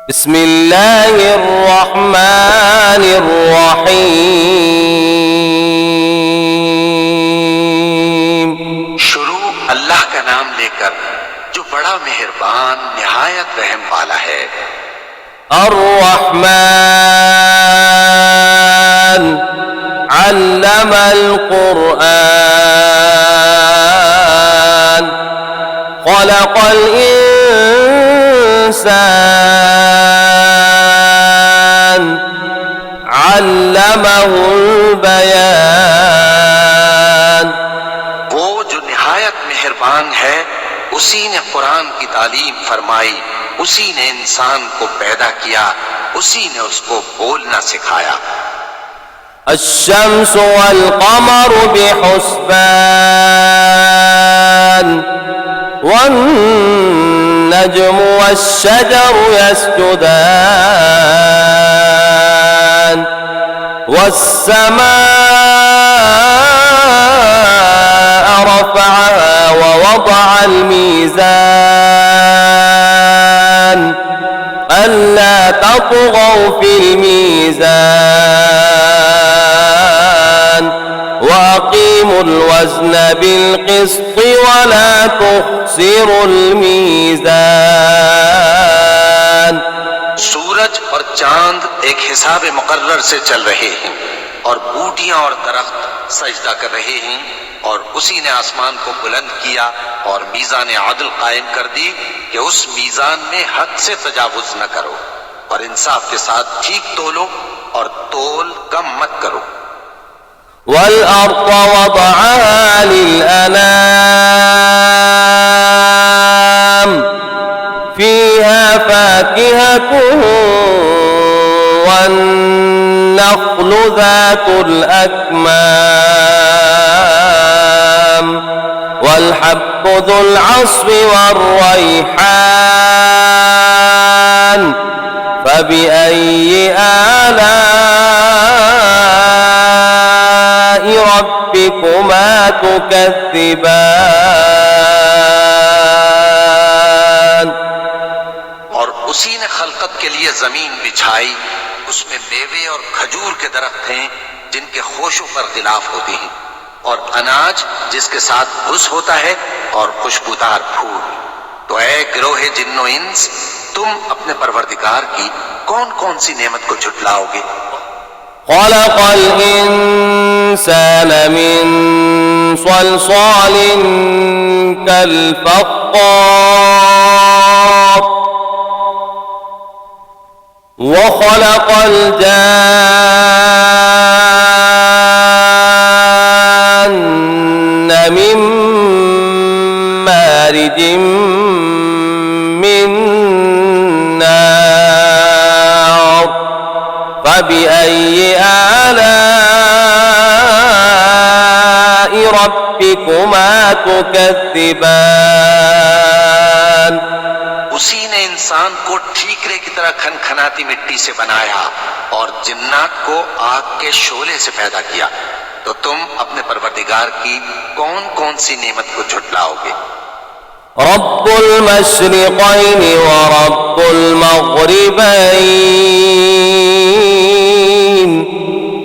बिस्मिल्लाहिर्रहमानिर्रहीम। शुरू अल्लाह का नाम लेकर जो बड़ा मेहरबान निहायत रहम वाला है। अर्रहमान अल्लमल कुरआन खलक़ल इंसान अल्लमहुल बयान। वो जो निहायत मेहरबान है, उसी ने कुरान की तालीम फरमाई, उसी ने इंसान को पैदा किया, उसी ने उसको बोलना सिखाया। अश्शम्सु वल क़मरु बिहुस्बान वन नज्मु वश्शजरु यस्जुदान वस्समाअ रफ़अहा ववضअल मीज़ान अल्ला तत्गौ फिल मीज़ान वअक़ीमुल वज़्न बिल क़िस्ति वला तुख़्सिरुल मीज़ान। सूरज और चांद एक हिसाब मुकर्रर से चल रहे हैं और बूटियां और दरख्त सजदा कर रहे हैं, और उसी ने आसमान को बुलंद किया और मीज़ान आदल कायम कर दी कि उस मीज़ान में हद से तजावुज न करो और इंसाफ के साथ ठीक तोलो और तोल कम मत करो। वल अर्द वदअहा लिल अनाम फीहा फाकिहतुन वन नख्लु ज़ातुल अक्माम वल हब्बु ज़ुल अस्फ़ि वर्रैहान फबिअय्यि आलाइ रब्बिकुमा तुकज़्ज़िबान। और उसी ने खलकत के लिए जमीन बिछाई, उसमें मेवे और खजूर के दरख्त हैं जिनके खोशों पर गिलाफ होते हैं, और अनाज जिसके साथ भुस होता है और खुशबूदार फूल। तो ऐ गिरोहे जिन्नो इंस, तुम अपने परवरदिगार की कौन कौन सी नेमत को झुटलाओगे। खलक़ल इंसान मिन सलसालिन कल फ़ख़्ख़ार व खलक़ल जान्न मिन मारिजिम मिन नार फबिअय्यि आलाइ रब्बिकुमा तुकज़्ज़िबान। उसी ने इंसान को ठीकरे की तरह खनखनाती मिट्टी से बनाया और जिन्नात को आग के शोले से पैदा किया। तो तुम अपने परवरदिगार की कौन कौन सी नेमत को झुटलाओगे। रब्बुल मशरिक़ैनि व रब्बुल मग़रिबैन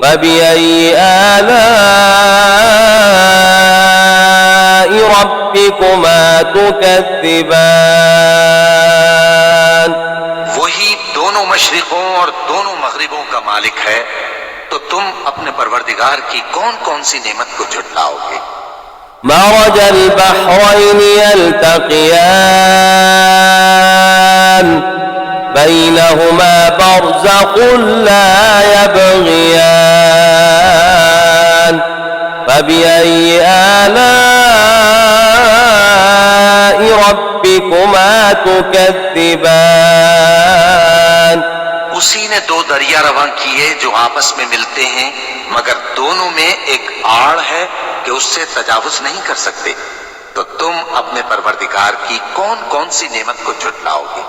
फबिअय्यि आलाइ रब्बिकुमा तुकज़्ज़िबान। वही दोनों मशरिकों और दोनों मगरिबों का मालिक है, तो तुम अपने परवरदिगार की कौन कौन सी नेमत को झुटलाओगे। मरजल बहरैनि यल्तक़ियान बैनहुमा बरज़ख़ुन ला यबग़ियान फबिअय्यि आलाइ रब्बिकुमा तुकज़्ज़िबान। उसी ने दो दरिया रवां किए जो आपस में मिलते हैं, मगर दोनों में एक आड़ है कि उससे तजावुज नहीं कर सकते। तो तुम अपने परवरदिगार की कौन कौन सी नेमत को झुटलाओगे।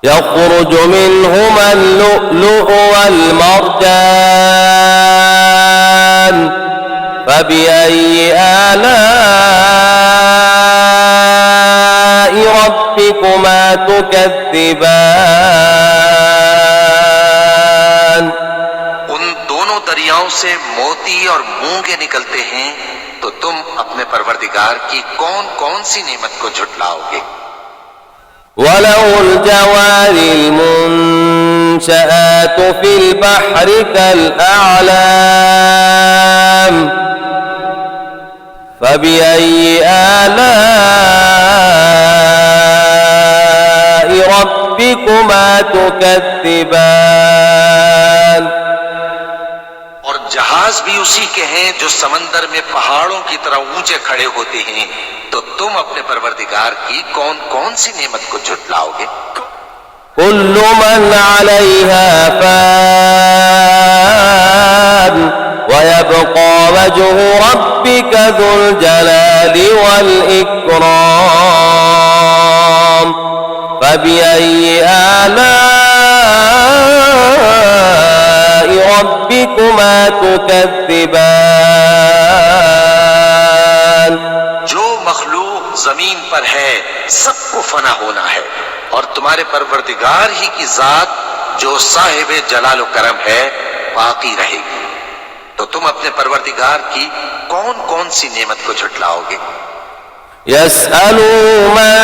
यख़रुजु मिन्हुमल लुअ्लुअु वल मरजान फबिअय्यि आलाइ रब्बिकुमा تكذبان उन दोनों दरियाओं से मोती और मूंगे निकलते हैं, तो तुम अपने परवरदिगार की कौन कौन सी नेमत को झुटलाओगे। وله الجوار المنشآت في البحر كالأعلام فبأي آلاء ربكما تكذبان और जहाज भी उसी के हैं जो समंदर में पहाड़ों की तरह ऊंचे खड़े होते हैं, तो तुम अपने परवरदिगार की कौन कौन सी नेमत को झुटलाओगे। كل من عليها فان ويبقى وجه ربك ذو الجلال والإكرام فبأي آلاء ربكما تكذبان जो मखलूक जमीन पर है सबको फना होना है, और तुम्हारे परवरदिगार ही की जात जो साहिब जलाल करम है बाकी रहेगी। तो तुम अपने परवरदिगार की कौन कौन सी नेमत को झुटलाओगे। يسأله من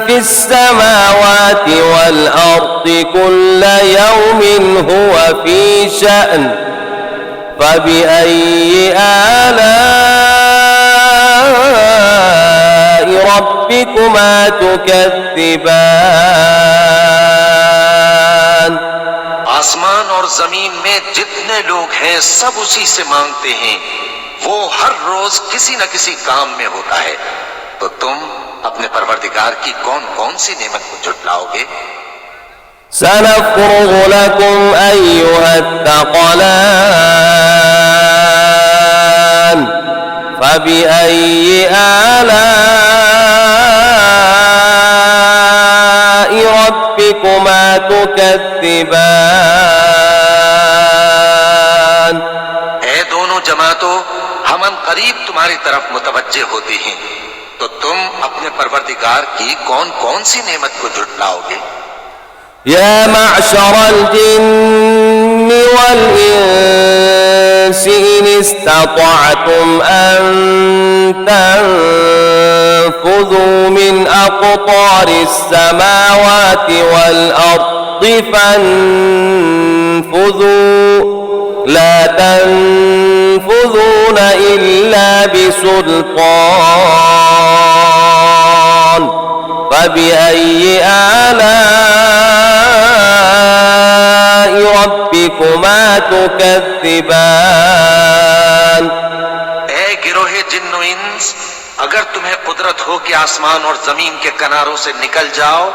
في السماوات والأرض كل يوم هو في شأن فبأي آلاء ربكما تكذبان आसमान और जमीन में जितने लोग हैं सब उसी से मांगते हैं, वो हर रोज किसी न किसी काम में होता है। तो तुम अपने परवरदिगार की कौन कौन सी नेमत को झुटलाओगे। سنفرغ لكم أيها الثقلان فبأي آلاء ربكما تكذبان ऐ दोनों जमातों, हम करीब तुम्हारी तरफ मुतवज्जे होते हैं, तो तुम अपने परवरदिगार की कौन कौन सी नेमत को झुटलाओगे। يا معشر الجن والإنس إن استطعتم أن تنفذوا من أقطار السماوات والأرض فانفذوا لا تنفذون إلا بسلطان فبأي آلاء ربكما تكذبان ऐ गिरोहे जिन्नो इंस, अगर तुम्हें कुदरत हो कि आसमान और जमीन के किनारों से निकल जाओ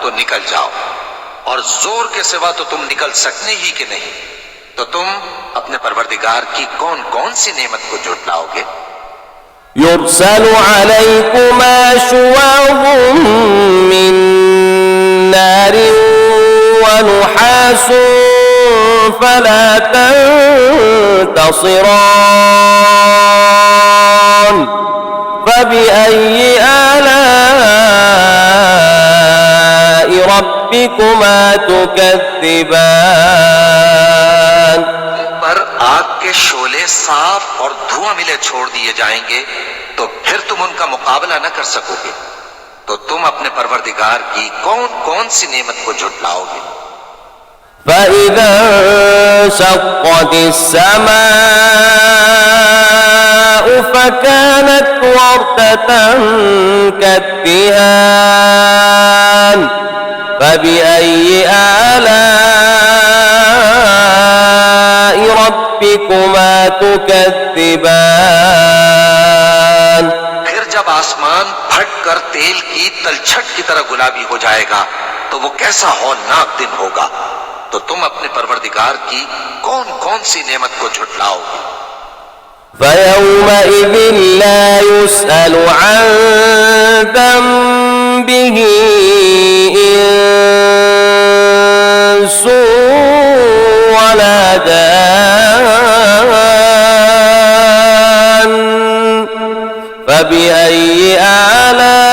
तो निकल जाओ, और जोर के सिवा तो तुम निकल सकने ही कि नहीं। तो तुम अपने परवरदिगार की कौन कौन सी नेमत को झुटलाओगे। يرسل عليكما شواظ من نار ونحاس فلا تنتصران فبأي آلاء ربكما تكذبان पर आग के शोले साफ और धुआं मिले छोड़ दिए जाएंगे, तो फिर तुम उनका मुकाबला न कर सकोगे। तो तुम अपने परवरदिगार की कौन कौन सी नेमत को झुटलाओगे। فإذا انشقت السماء فكانت وردة كالدهان فبأي آلاء ربكما تكذبان फिर जब आसमान फट कर तेल की तलछट की तरह गुलाबी हो जाएगा, तो वो कैसा हौलनाक दिन होगा। तो तुम अपने परवरदिगार की कौन कौन सी नेमत को झुटलाओगे। فيومئذ لا يسأل عن ذنبه إنس ولا جان فبأي آلاء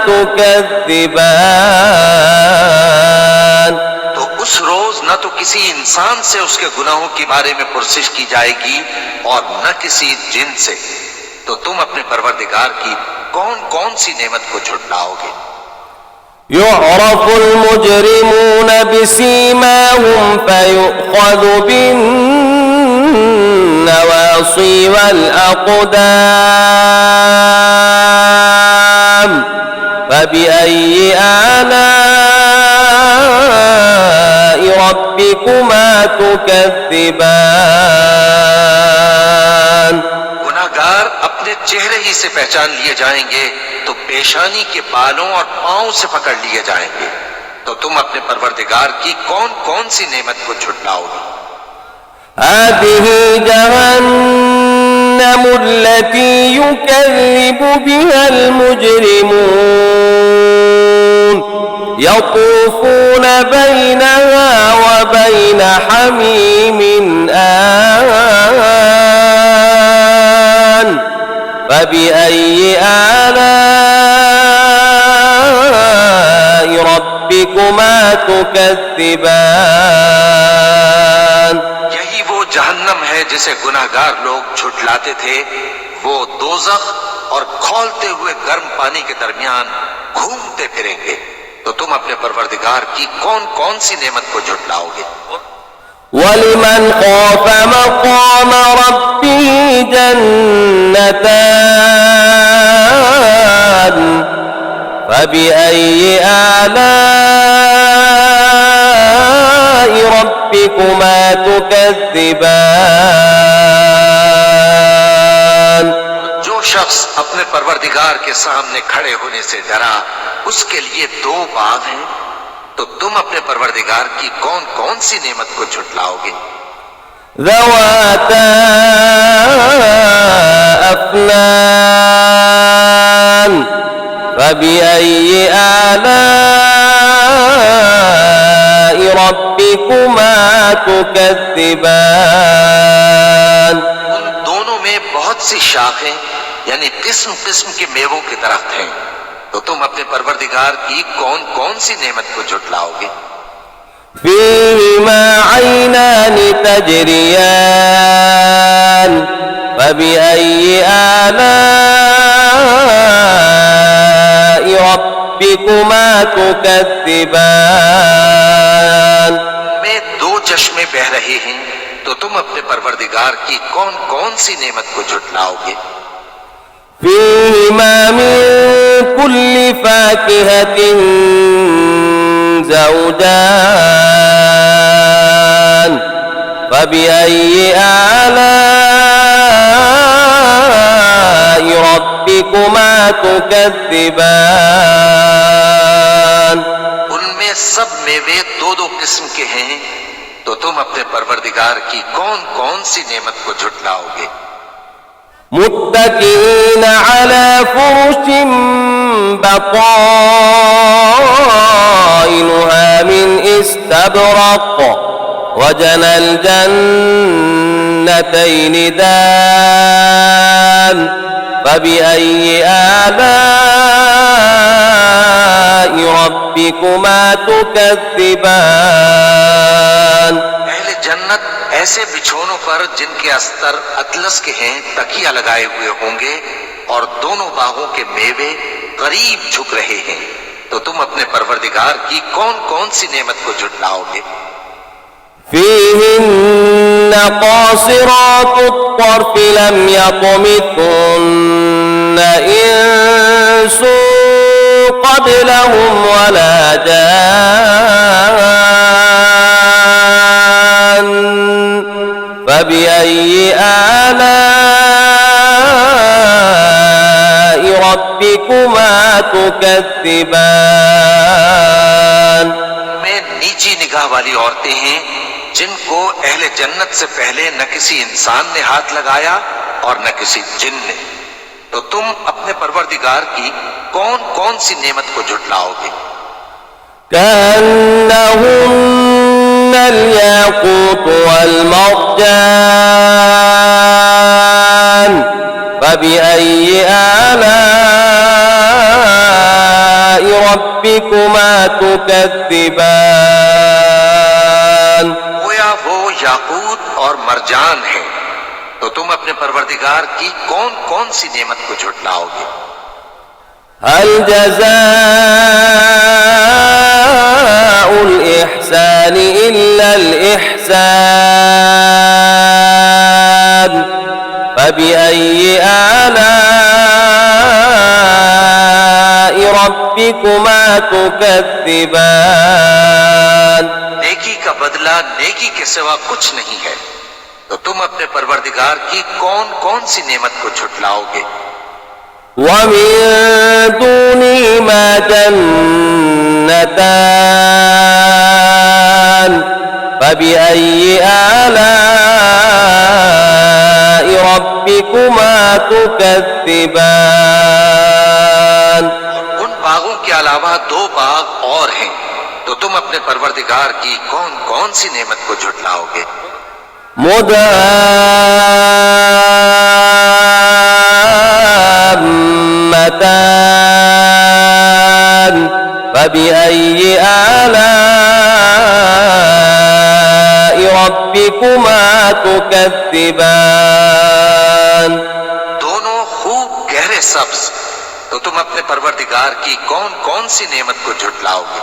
تكذبان तो उस रोज न तो किसी इंसान से उसके गुनाहों के बारे में पुरसिश की जाएगी और न किसी जिन से। तो तुम अपने परवरदिगार की कौन कौन सी नेमत को झुटलाओगे। يعرف المجرمون بسيماهم فيؤخذ بالنواصي والأقدام فبأي آلاء ربكما تكذبان गुनाहगार अपने चेहरे ही से पहचान लिए जाएंगे तो पेशानी के बालों और पांव से पकड़ लिए जाएंगे। तो तुम अपने परवरदिगार की कौन कौन सी नेमत को झुटलाओगे। هذه جهنم التي يكذب بها المجرمون يطوفون بينها وبين حميم آن فبأي آلاء ربكما تكذبان यही वो जहन्नम है जिसे गुनाहगार लोग झुटलाते थे। वो दोज़ख और खौलते हुए गर्म पानी के दरमियान घूमते फिरेंगे। तो तुम अपने परवरदिगार की कौन कौन सी नेमत को झुटलाओगे। ولمن خاف مقام ربه جنتان فبأي آلاء ربكما تكذبان जो शख्स अपने परवरदिगार के सामने खड़े होने से डरा उसके लिए दो बाग हैं। तो तुम अपने परवरदिगार की कौन कौन सी नेमत को झुटलाओगे। ذواتا أفنان فبأي آلاء ربكما تكذبان उन दोनों में बहुत सी शाखें यानी किस्म किस्म के मेवों के दरख्त हैं। तो तुम अपने परवरदिगार की कौन कौन सी नेमत को झुटलाओगे। فيهما عينان تجريان فبأي آلاء ربكما تكذبان में दो चश्मे बह रहे हैं। तो तुम अपने परवरदिगार की कौन कौन सी नेमत को झुटलाओगे। فيهما من كل فاكهة زوجان فبأي آلاء ربكما تكذبان उनमें सब मेवे दो दो किस्म के हैं। तो तुम अपने परवरदिगार की कौन कौन सी नेमत को झुटलाओगे। متكئين على فرش بطائنها من استبرق وجنى الجنتين دان فبأي آلاء ربكما تكذبان अहले जन्नत ऐसे बिछोनों पर जिनके अस्तर अतलस के हैं तकिया लगाए हुए होंगे और दोनों बागों के मेवे करीब झुक रहे हैं। तो तुम अपने परवरदिगार की कौन कौन सी नेमत को झुटलाओगे। فيهن قاصرات الطرف لم يطمثهن إنس قبلهم ولا جان فبأي آلاء ربكما تكذبان में नीची निगाह वाली औरतें हैं जिनको अहले जन्नत से पहले न किसी इंसान ने हाथ लगाया और न किसी जिन ने। तो तुम अपने परवरदिगार की कौन कौन सी नेमत को झुटलाओगे। كأنهن الياقوت والمرجان فبأي آلاء ربكما تكذبان गोया वो याकूत और मरजान है, तो तुम अपने परवरदिगार की कौन कौन सी नेमत को झुटलाओगे। هل جزاء الإحسان إلا الإحسان فبأي آلاء ربكما تكذبان नेकी का बदला नेकी के सिवा कुछ नहीं है, तो तुम अपने परवरदिगार की कौन कौन सी नेमत को झुटलाओगे। ومن دونهما جنتان فبأي آلاء ربكما تكذبان उन बागों के अलावा दो बाग और हैं, तो तुम अपने परवरदिगार की कौन कौन सी नेमत को झुटलाओगे। مدهامتان فبأي آلاء ربكما تكذبان दोनों खूब गहरे सब्ज, तो तुम अपने परवरदिगार की कौन कौन सी नेमत को झुटलाओगे।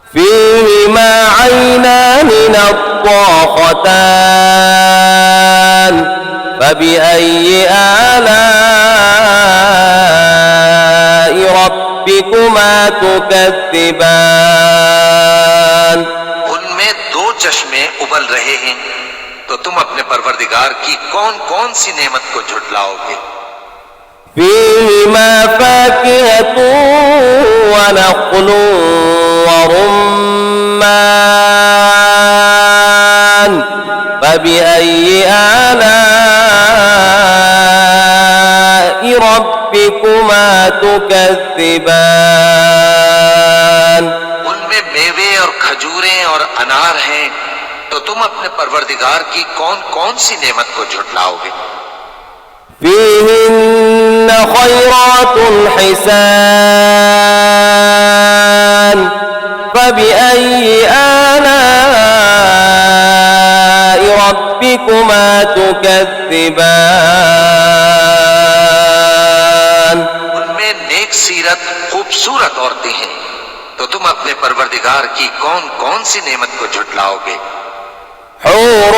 فيهما عينان نضاختان فبأي آلاء ربكما تكذبان उनमें दो चश्मे उबल रहे हैं, तो तुम अपने परवरदिगार की कौन कौन सी नेमत को झुटलाओगे। فيهما فاكهة ونخل ورمان فبأي آلاء ربكما تكذبان उनमें मेवे और खजूरें और अनार हैं, तो तुम अपने परवरदिगार की कौन कौन सी नेमत को झुटलाओगे। فيهن خيرات حسان فبأي آلاء ربكما تكذبان उनमें नेक सीरत खूबसूरत औरतें हैं, तो तुम अपने परवरदिगार की कौन कौन सी नेमत को झुटलाओगे। حور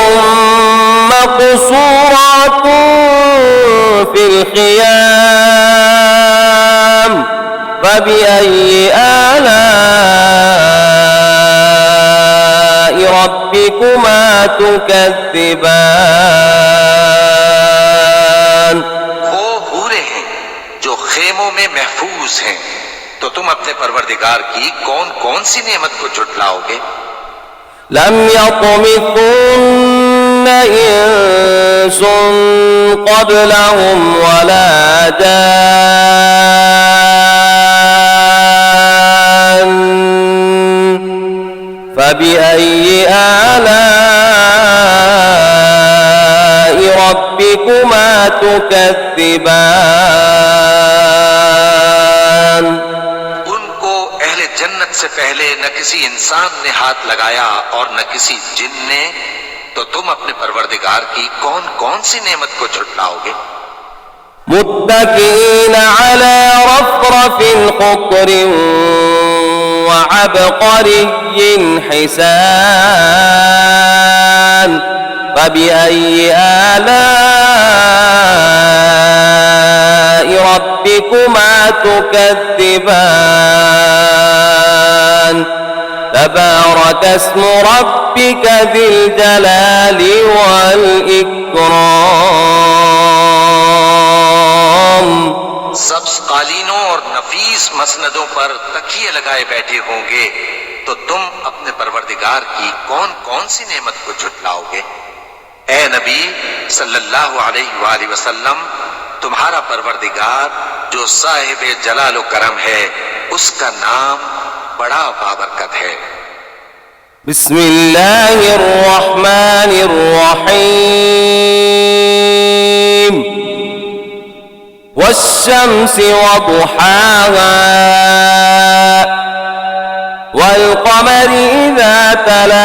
مقصورات في الخيام فبأي آلاء ربكما تكذبان वो हूरें हैं जो खेमों में महफूज हैं, तो तुम अपने परवरदिगार की कौन कौन सी नेमत को झुटलाओगे। لم يطمثن إنس قبلهم ولا جان فبأي آلاء ربكما تكذبان उनको अहले जन्नत से पहले न किसी इंसान ने हाथ लगाया और न किसी जिन ने, तो तुम अपने परवरदिगार की कौन कौन सी नेमत को झुटलाओगे। متكئين على رفرف خضر وعبقري حسان فبأي آلاء ربكما تكذبان تبارك اسم ربك ذي الجلال والإكرام सब्ज कालीनों और नफीस मसनदों पर तकिए लगाए बैठे होंगे, तो तुम अपने परवरदिगार की कौन कौन सी नेमत को झुटलाओगे। ए नबी सल्लल्लाहु अलैहि वसल्लम, तुम्हारा परवरदिगार जो साहिब जलाल व करम है, उसका नाम बड़ा बाबरकत है। बिस्मिल्लाहिर्रहमानिर्रहीम वश्शम्सि वदुहाहा والقمر إذا تلاها